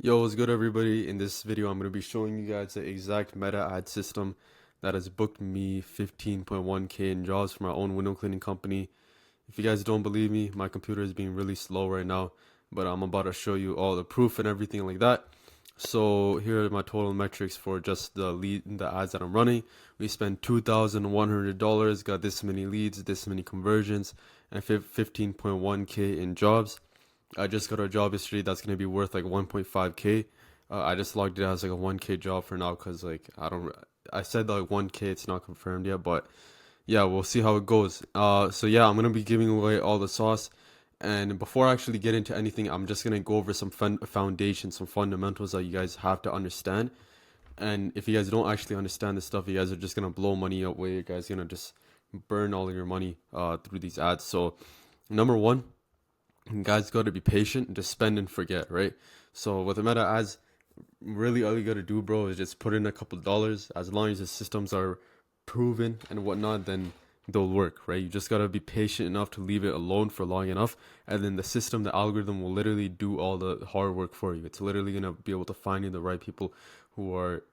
Yo, what's good everybody? In this video, I'm going to be showing you guys the exact meta ad system that has booked me 15.1k in jobs for my own window cleaning company. If you guys don't believe me, my computer is being really slow right now, but I'm about to show you all the proof and everything like that. So here are my total metrics for just the ads that I'm running. We spent $2,100, got this many leads, this many conversions, and 15.1k in jobs. I just got a job yesterday that's gonna be worth like 1.5k. I just logged it as like a 1k job for now because like I said like 1k, it's not confirmed yet, but yeah, we'll see how it goes. So yeah, I'm gonna be giving away all the sauce. And before I actually get into anything, I'm just gonna go over some foundations, some fundamentals that you guys have to understand. And if you guys don't actually understand this stuff, you guys are just gonna blow money away. You guys gonna just burn all of your money through these ads. So number one, you guys got to be patient and just spend and forget, right? So with the meta ads, really all you got to do, bro, is just put in a couple dollars. As long as the systems are proven and whatnot, then they'll work, right? You just got to be patient enough to leave it alone for long enough, and then the system, the algorithm will literally do all the hard work for you. It's literally gonna be able to find you the right people who are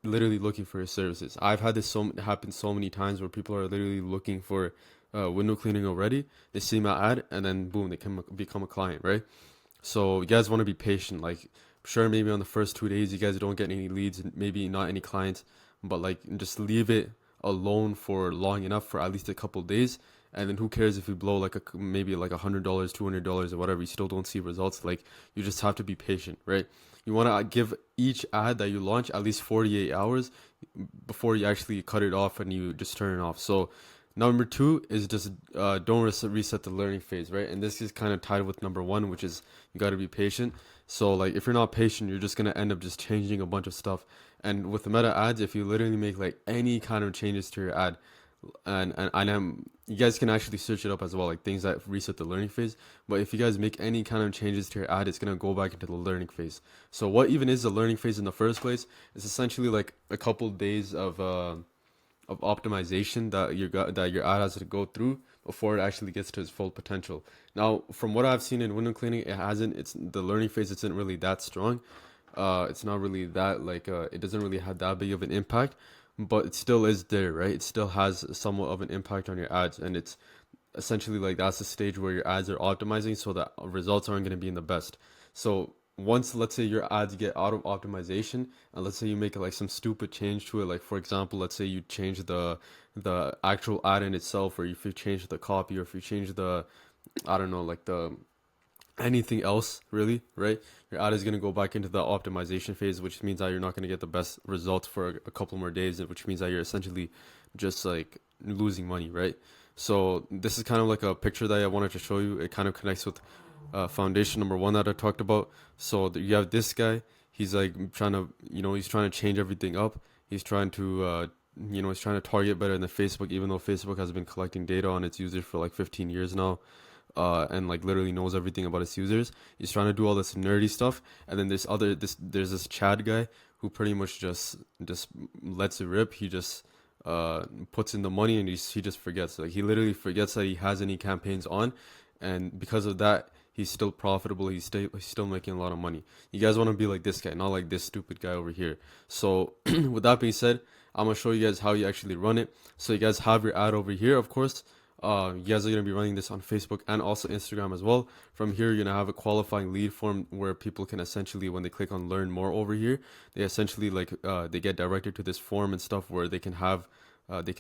literally looking for your services. I've had this happen so many times where people are literally looking for window cleaning already. They see my ad and then boom, they can become a client, right? So you guys want to be patient. Like, sure, maybe on the first 2 days you guys don't get any leads, maybe not any clients, but like just leave it alone for long enough for at least a couple days. And then who cares if you blow like maybe like $100, $200 or whatever, you still don't see results. Like, you just have to be patient, right? You want to give each ad that you launch at least 48 hours before you actually cut it off and you just turn it off. So number two is just don't reset the learning phase, right? And this is kind of tied with number one, which is you got to be patient. So like if you're not patient, you're just gonna end up just changing a bunch of stuff. And with the meta ads, if you literally make like any kind of changes to your ad, you guys can actually search it up as well, like things that reset the learning phase. But if you guys make any kind of changes to your ad, it's gonna go back into the learning phase. So what even is the learning phase in the first place? It's essentially like a couple days of optimization that your ad has to go through before it actually gets to its full potential. Now, from what I've seen in window cleaning, it hasn't. It's the learning phase isn't really that strong. It's not really that it doesn't really have that big of an impact, but it still is there, right? It still has somewhat of an impact on your ads, and it's essentially like that's the stage where your ads are optimizing so that results aren't going to be in the best. So once, let's say, your ads get out of optimization, and let's say you make like some stupid change to it, like for example, let's say you change the actual ad in itself, or if you change the copy, or if you change the, I don't know, like the anything else really, right? Your ad is going to go back into the optimization phase, which means that you're not going to get the best results for a couple more days, which means that you're essentially just like losing money, right? So this is kind of like a picture that I wanted to show you. It kind of connects with foundation number one that I talked about. So you have this guy. He's like trying to, he's trying to change everything up. He's trying to, he's trying to target better than Facebook, even though Facebook has been collecting data on its users for like 15 years now. And like literally knows everything about its users. He's trying to do all this nerdy stuff, and then there's this Chad guy who pretty much just lets it rip. He just puts in the money and he just forgets. Like he literally forgets that he has any campaigns on, and because of that, he's still profitable. He's still making a lot of money. You guys want to be like this guy, not like this stupid guy over here. So with that being said, I'm gonna show you guys how you actually run it. So you guys have your ad over here, of course. You guys are going to be running this on Facebook and also Instagram as well. From here, you're going to have a qualifying lead form where people can essentially, when they click on learn more over here, they essentially they get directed to this form and stuff where they can have, they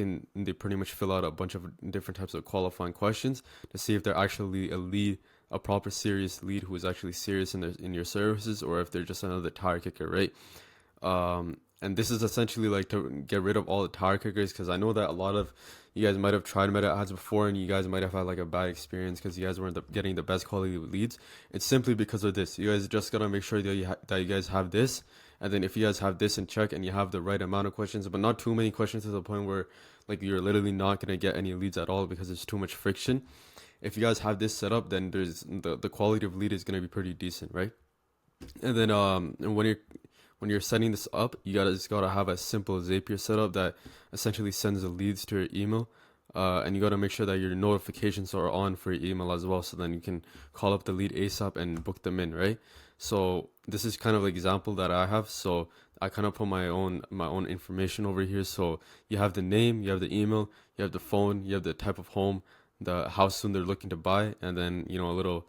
pretty much fill out a bunch of different types of qualifying questions to see if they're actually a lead, a proper serious lead who is actually serious in your services, or if they're just another tire kicker, right? And this is essentially like to get rid of all the tire kickers, because I know that a lot of you guys might have tried meta ads before and you guys might have had like a bad experience because you guys weren't getting the best quality leads. It's simply because of this. You guys just gotta make sure that that you guys have this, and then if you guys have this in check and you have the right amount of questions, but not too many questions to the point where like you're literally not gonna get any leads at all because there's too much friction. If you guys have this set up, then there's the quality of lead is gonna be pretty decent, right? And then and when you're setting this up, you just gotta have a simple Zapier setup that essentially sends the leads to your email. And you gotta make sure that your notifications are on for your email as well, so then you can call up the lead ASAP and book them in, right? So this is kind of like example that I have. So I kind of put my own information over here. So you have the name, you have the email, you have the phone, you have the type of home, the how soon they're looking to buy, and then a little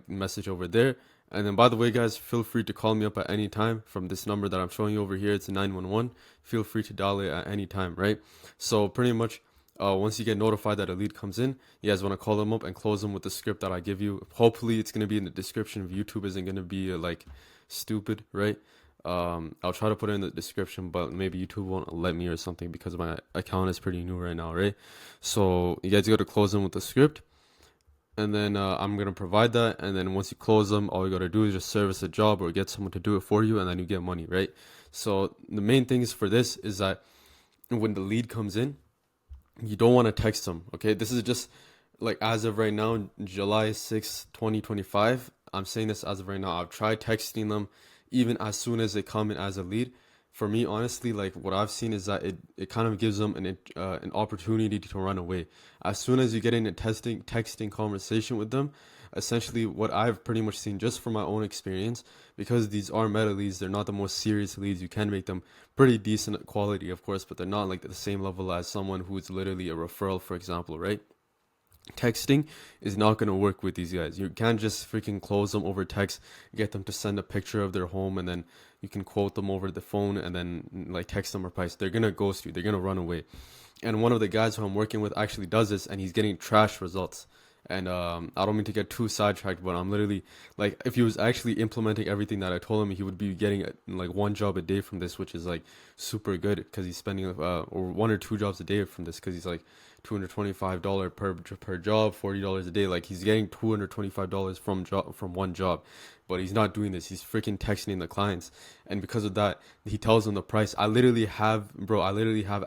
message over there. And then by the way, guys, feel free to call me up at any time from this number that I'm showing you over here. It's a 911. Feel free to dial it at any time, right? So pretty much once you get notified that a lead comes in, you guys want to call them up and close them with the script that I give you. Hopefully, it's going to be in the description. If YouTube isn't going to be like stupid, right? I'll try to put it in the description, but maybe YouTube won't let me or something because my account is pretty new right now, right? So you guys got to close them with the script, and then I'm gonna provide that. And then once you close them, all you gotta do is just service a job or get someone to do it for you, and then you get money, right? So the main things for this is that when the lead comes in, you don't want to text them. Okay, this is just like as of right now, July 6th, 2025. I'm saying this as of right now. I've tried texting them even as soon as they come in as a lead. For me, honestly, like what I've seen is that it kind of gives them an opportunity to run away. As soon as you get in a texting conversation with them, essentially what I've pretty much seen just from my own experience, because these are meta leads, they're not the most serious leads. You can make them pretty decent quality, of course, but they're not like the same level as someone who's literally a referral, for example, right? Texting is not going to work with these guys. You can't just freaking close them over text, get them to send a picture of their home, and then you can quote them over the phone and then like text them a price. They're going to ghost you. They're going to run away. And one of the guys who I'm working with actually does this, and he's getting trash results. And I don't mean to get too sidetracked, but I'm literally like, if he was actually implementing everything that I told him, he would be getting like one job a day from this, which is like super good because he's spending or one or two jobs a day from this because he's like $225 per job, $40 a day. Like he's getting $225 from one job, but he's not doing this. He's freaking texting the clients, and because of that, he tells them the price. I literally have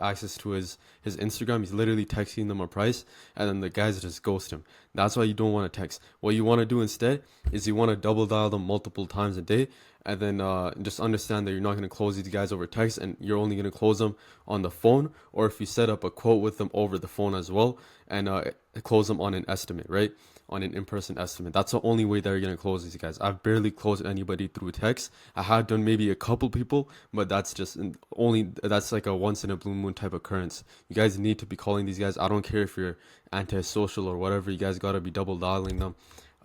access to his Instagram. He's literally texting them a price, and then the guys just ghost him. That's why you don't want to text. What you want to do instead is you want to double dial them multiple times a day, and then just understand that you're not going to close these guys over text, and you're only going to close them on the phone, or if you set up a quote with them over the phone as well, and close them on an estimate, right? On an in-person estimate. That's the only way that you're going to close these guys. I've barely closed anybody through text. I have done maybe a couple people, but that's like a once in a blue moon type occurrence. You guys need to be calling these guys. I don't care if you're antisocial or whatever. You guys got to be double dialing them.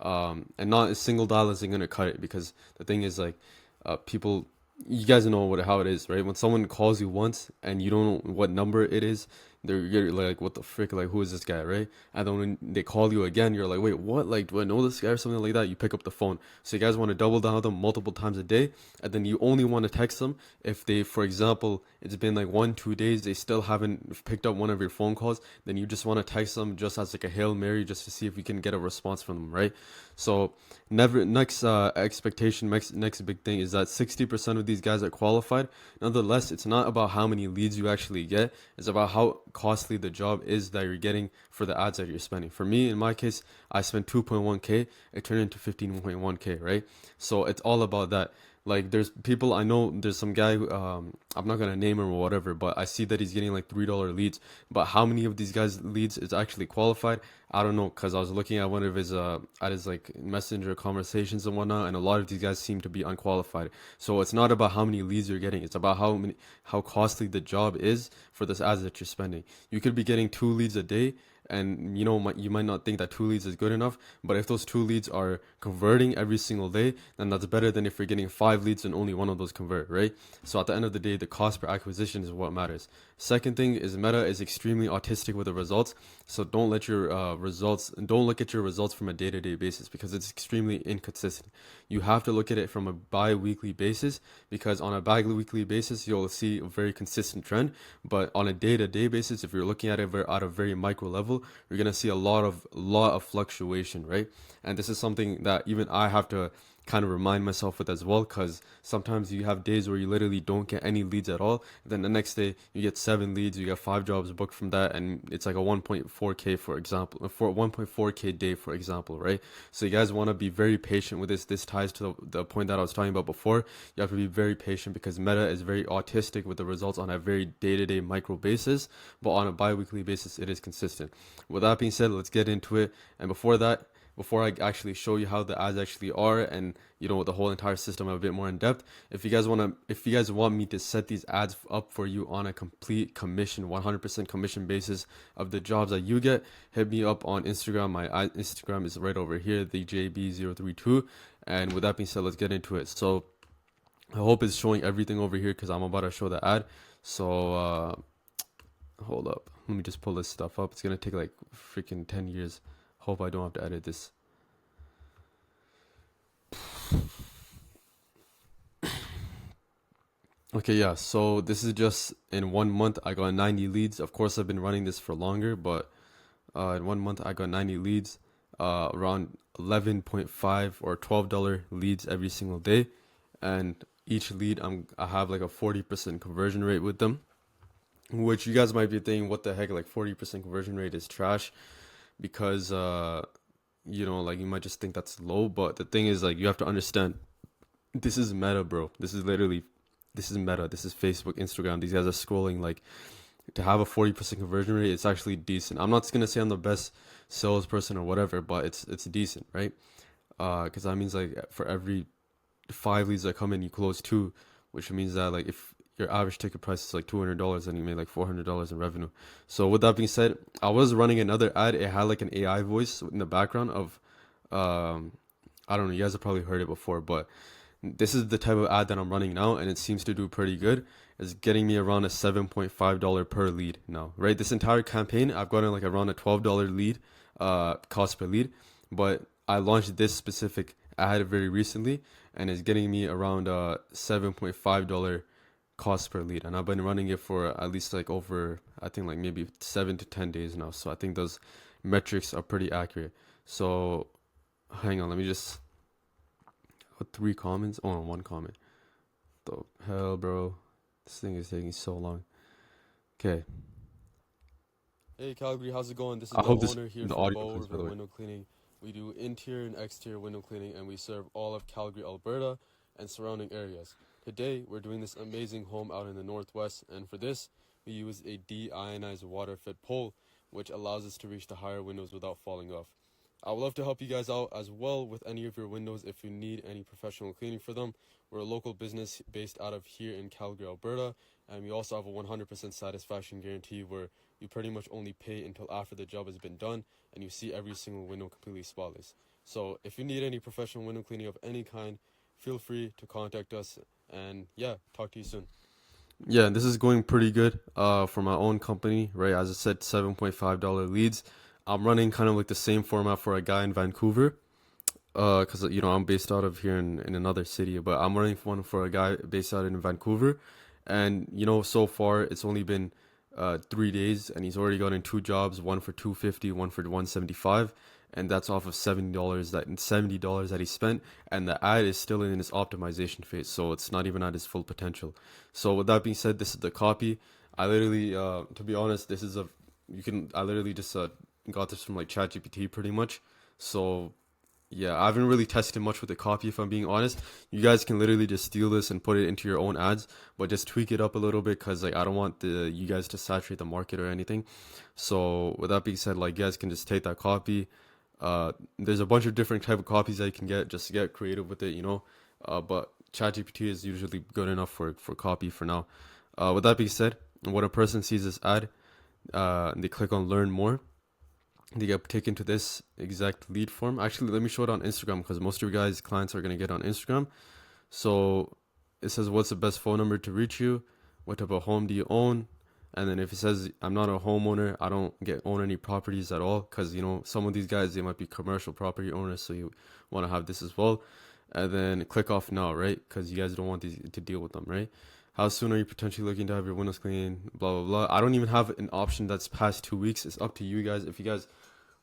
And not a single dial isn't going to cut it, because the thing is like people, you guys know how it is, right? When someone calls you once and you don't know what number it is, you're like, what the frick, like, who is this guy, right? And then when they call you again, you're like, wait, what, like, do I know this guy or something like that? You pick up the phone. So you guys want to double down them multiple times a day, and then you only want to text them if they, for example, it's been like 1-2 days, they still haven't picked up one of your phone calls. Then you just want to text them just as like a Hail Mary, just to see if you can get a response from them, right? So next expectation, next big thing is that 60% of these guys are qualified. Nonetheless, it's not about how many leads you actually get. It's about how costly the job is that you're getting for the ads that you're spending. For me, in my case, I spent 2.1K. It turned into 15.1K, right? So it's all about that. Like there's people I know, there's some guy who, I'm not gonna name him or whatever, but I see that he's getting like $3 leads. But how many of these guys leads is actually qualified? I don't know, because I was looking at one of his at his like messenger conversations and whatnot, and a lot of these guys seem to be unqualified. So it's not about how many leads you're getting, it's about how costly the job is for this ads that you're spending. You could be getting 2 leads a day, and you might not think that 2 leads is good enough, but if those 2 leads are converting every single day, then that's better than if you're getting 5 leads and only one of those convert, right? So at the end of the day, the cost per acquisition is what matters. Second thing is, Meta is extremely autistic with the results, so don't look at your results from a day-to-day basis, because it's extremely inconsistent. You have to look at it from a bi-weekly basis, because on a bi-weekly basis you'll see a very consistent trend, but on a day-to-day basis, if you're looking at it at a very micro level, you're gonna see a lot of fluctuation, right? And this is something that even I have to kind of remind myself with as well, because sometimes you have days where you literally don't get any leads at all, then the next day you get 7 leads, you get 5 jobs booked from that, and it's like a 1.4k, for example, for 1.4k day, for example, right? So you guys want to be very patient with this ties to the point that I was talking about before. You have to be very patient, because Meta is very autistic with the results on a very day-to-day micro basis, but on a bi-weekly basis it is consistent. With that being said, let's get into it. And before that, before I actually show you how the ads actually are, and you know, the whole entire system a bit more in depth. If you guys want me to set these ads up for you on a complete commission, 100% commission basis of the jobs that you get, hit me up on Instagram. My Instagram is right over here, the JB032. And with that being said, let's get into it. So I hope it's showing everything over here because I'm about to show the ad. So hold up, let me just pull this stuff up. It's gonna take like freaking 10 years. Hope I don't have to edit this. Okay, yeah, so this is just in 1 month I got 90 leads. Of course, I've been running this for longer, but in 1 month I got 90 leads, around 11.5 or $12 leads every single day. And each lead I have like a 40% conversion rate with them, which you guys might be thinking, what the heck, like 40% conversion rate is trash, because you know, like you might just think that's low, but the thing is, like, you have to understand, this is meta, bro. This is meta. This is Facebook, Instagram. These guys are scrolling. Like, to have a 40% conversion rate, it's actually decent. I'm not gonna say I'm the best salesperson or whatever, but it's decent, right? Because that means like for every 5 leads that come in, you close two, which means that like if your average ticket price is like $200, then you made like $400 in revenue. So with that being said, I was running another ad. It had like an AI voice in the background of, I don't know, you guys have probably heard it before, but this is the type of ad that I'm running now, and it seems to do pretty good. It's getting me around a $7.5 per lead now, right? This entire campaign, I've gotten like around a $12 lead, cost per lead, but I launched this specific ad very recently, and it's getting me around a $7.5 cost per lead, and I've been running it for at least like over, I think like maybe 7 to 10 days now. So I think those metrics are pretty accurate. So hang on, let me just, 3 comments. Oh no, 1 comment. The hell, bro, this thing is taking so long. Okay. Hey Calgary, how's it going? This is I the hope this owner here the from audio clears, by the River way. Window Cleaning. We do interior and exterior window cleaning, and we serve all of Calgary, Alberta, and surrounding areas. Today, we're doing this amazing home out in the northwest, and for this, we use a deionized water-fed pole, which allows us to reach the higher windows without falling off. I would love to help you guys out as well with any of your windows if you need any professional cleaning for them. We're a local business based out of here in Calgary, Alberta, and we also have a 100% satisfaction guarantee where you pretty much only pay until after the job has been done and you see every single window completely spotless. So if you need any professional window cleaning of any kind, feel free to contact us, and yeah, talk to you soon. Yeah, this is going pretty good for my own company, right? As I said, $7.5 leads. I'm running kind of like the same format for a guy in Vancouver, because you know, I'm based out of here in another city, but I'm running one for a guy based out in Vancouver. And you know, so far it's only been 3 days, and he's already gotten 2 jobs, one for 250, one for 175, and that's off of $70 that he spent. And the ad is still in its optimization phase, so it's not even at its full potential. So with that being said, this is the copy. I literally, to be honest, this is a you can I literally just got this from like ChatGPT pretty much. So yeah, I haven't really tested much with the copy, if I'm being honest. You guys can literally just steal this and put it into your own ads, but just tweak it up a little bit because like I don't want the you guys to saturate the market or anything. So with that being said, like, you guys can just take that copy. There's a bunch of different type of copies that you can get. Just get creative with it, you know. But ChatGPT is usually good enough for copy for now. With that being said, when a person sees this ad, and they click on learn more, they get taken to this exact lead form. Actually, let me show it on Instagram because most of your guys' clients are going to get on Instagram. So it says, what's the best phone number to reach you? What type of home do you own? And then if it says I'm not a homeowner, I don't own any properties at all, because you know, some of these guys, they might be commercial property owners, so you want to have this as well. And then click off now, right? Because you guys don't want these to deal with them, right? How soon are you potentially looking to have your windows cleaned? Blah blah blah. I don't even have an option that's past 2 weeks. It's up to you guys if you guys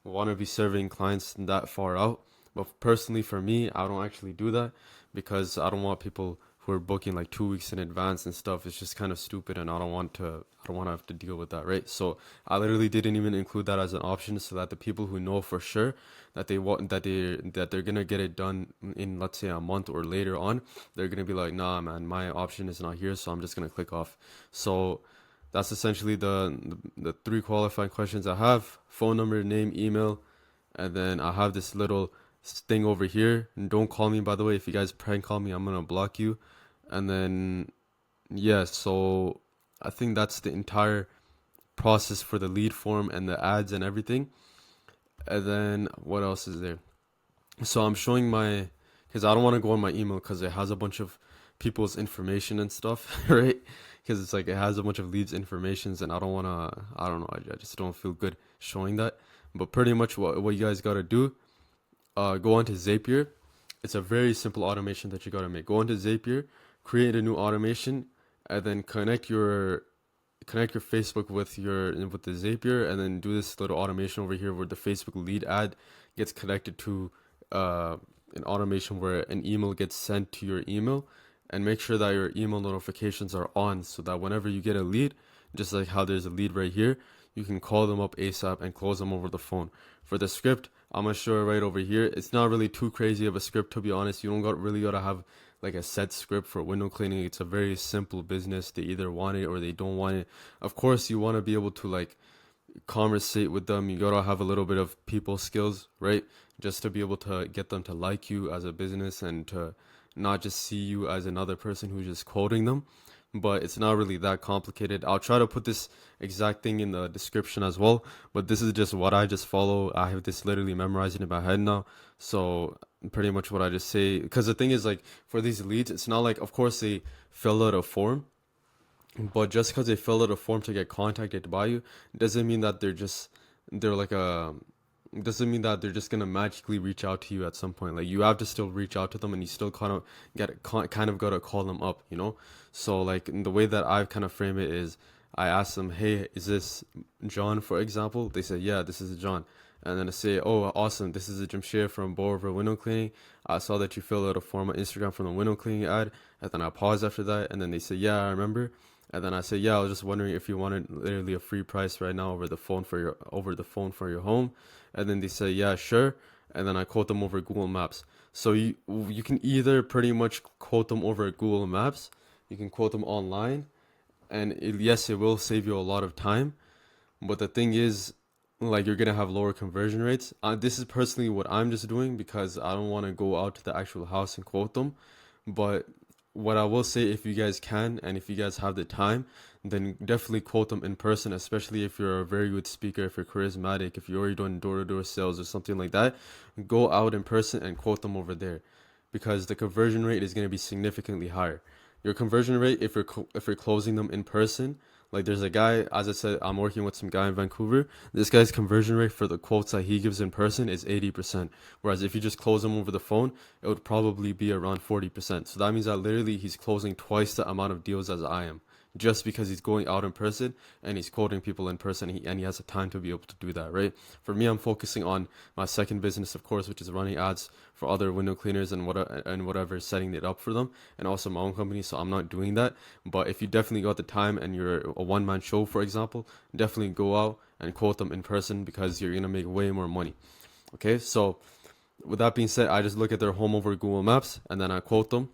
want to be serving clients that far out. But personally, for me, I don't actually do that because I don't want people who are booking like 2 weeks in advance and stuff. It's just kind of stupid, and I don't want to have to deal with that, right? So I literally didn't even include that as an option, so that the people who know for sure that they're gonna get it done in, let's say, a month or later on, they're gonna be like, nah, man, my option is not here, so I'm just gonna click off. So that's essentially the 3 qualifying questions I have: phone number, name, email, and then I have this little thing over here. And don't call me, by the way. If you guys prank call me, I'm gonna block you. And then yeah, so I think that's the entire process for the lead form and the ads and everything. And then what else is there? So I'm showing my, because I don't want to go on my email because it has a bunch of people's information and stuff, right? Because it's like it has a bunch of leads informations, and I don't want to, I don't know, I just don't feel good showing that. But pretty much what you guys got to do, go onto Zapier. It's a very simple automation that you got to make. Go onto Zapier, create a new automation, and then connect your Facebook with the Zapier, and then do this little automation over here where the Facebook lead ad gets connected to uh, an automation where an email gets sent to your email, and make sure that your email notifications are on so that whenever you get a lead, just like how there's a lead right here, you can call them up ASAP and close them over the phone. For the script, I'm gonna show it right over here. It's not really too crazy of a script, to be honest. You don't really gotta have like a set script for window cleaning. It's a very simple business. They either want it or they don't want it. Of course, you want to be able to like conversate with them. You gotta have a little bit of people skills, right? Just to be able to get them to like you as a business and to not just see you as another person who's just quoting them. But it's not really that complicated. I'll try to put this exact thing in the description as well. But this is just what I just follow. I have this literally memorized in my head now. So pretty much what I just say. Because the thing is, like, for these leads, it's not like, of course, they fill out a form, but just because they fill out a form to get contacted by you doesn't mean that they're like a doesn't mean that they're just gonna magically reach out to you at some point. Like you have to still reach out to them, and you still kind of gotta call them up, you know. So like the way that I kind of frame it is, I ask them, "Hey, is this John?" For example, they say, "Yeah, this is John." And then I say, "Oh, awesome! This is a Jamshir from Bow River Window Cleaning. I saw that you filled out a form on Instagram from the window cleaning ad." And then I pause after that, and then they say, "Yeah, I remember." And then I say, "Yeah, I was just wondering if you wanted literally a free price right now over the phone for your home." And then they say, "Yeah, sure." And then I quote them over Google Maps. So you can either pretty much quote them over Google Maps, you can quote them online, and yes, it will save you a lot of time. But the thing is, like, you're gonna have lower conversion rates. This is personally what I'm just doing because I don't want to go out to the actual house and quote them. But what I will say, if you guys can and if you guys have the time, then definitely quote them in person, especially if you're a very good speaker, if you're charismatic, if you're already doing door-to-door sales or something like that. Go out in person and quote them over there, because the conversion rate is going to be significantly higher. Your conversion rate, if you're closing them in person, like there's a guy, as I said, I'm working with some guy in Vancouver. This guy's conversion rate for the quotes that he gives in person is 80%. Whereas if you just close them over the phone, it would probably be around 40%. So that means that literally he's closing twice the amount of deals as I am, just because he's going out in person and he's quoting people in person, and he has the time to be able to do that, right? For me, I'm focusing on my second business, of course, which is running ads for other window cleaners and whatever, setting it up for them, and also my own company. So I'm not doing that. But if you definitely got the time and you're a one-man show, for example, definitely go out and quote them in person, because you're gonna make way more money. Okay, so with that being said, I just look at their home over Google Maps and then I quote them.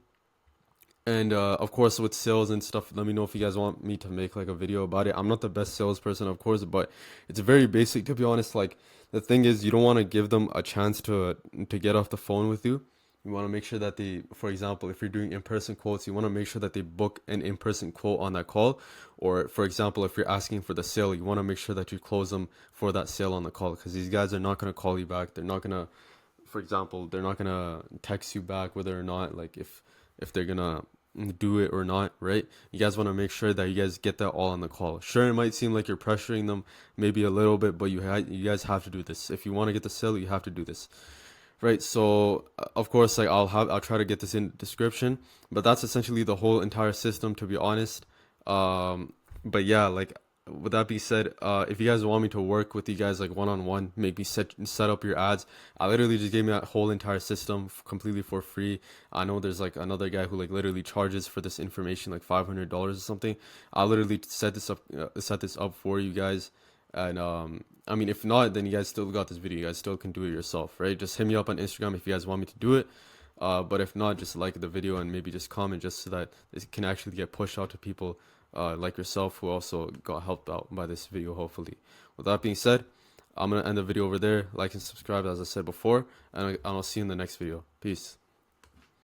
And of course, with sales and stuff, let me know if you guys want me to make like a video about it. I'm not the best salesperson, of course, but it's very basic, to be honest. Like, the thing is, you don't want to give them a chance to get off the phone with you. You want to make sure that they, for example, if you're doing in-person quotes, you want to make sure that they book an in-person quote on that call. Or for example, if you're asking for the sale, you want to make sure that you close them for that sale on the call, because these guys are not going to call you back. They're not going to, for example, they're not going to text you back whether or not, like, if they're going to do it or not, right? You guys want to make sure that you guys get that all on the call. Sure, it might seem like you're pressuring them maybe a little bit, but you guys have to do this. If you want to get the sale, you have to do this. Right, so of course, like, I'll try to get this in the description, but that's essentially the whole entire system, to be honest. But yeah, like, with that being said, if you guys want me to work with you guys like one on one, maybe set up your ads, I literally just gave me that whole entire system completely for free. I know there's like another guy who like literally charges for this information like $500 or something. I literally set this up for you guys. And I mean, if not, then you guys still got this video. You guys still can do it yourself, right? Just hit me up on Instagram if you guys want me to do it. But if not, just like the video and maybe just comment, just so that it can actually get pushed out to people like yourself, who also got helped out by this video, hopefully. With that being said, I'm gonna end the video over there. Like and subscribe as I said before, and I'll see you in the next video. Peace.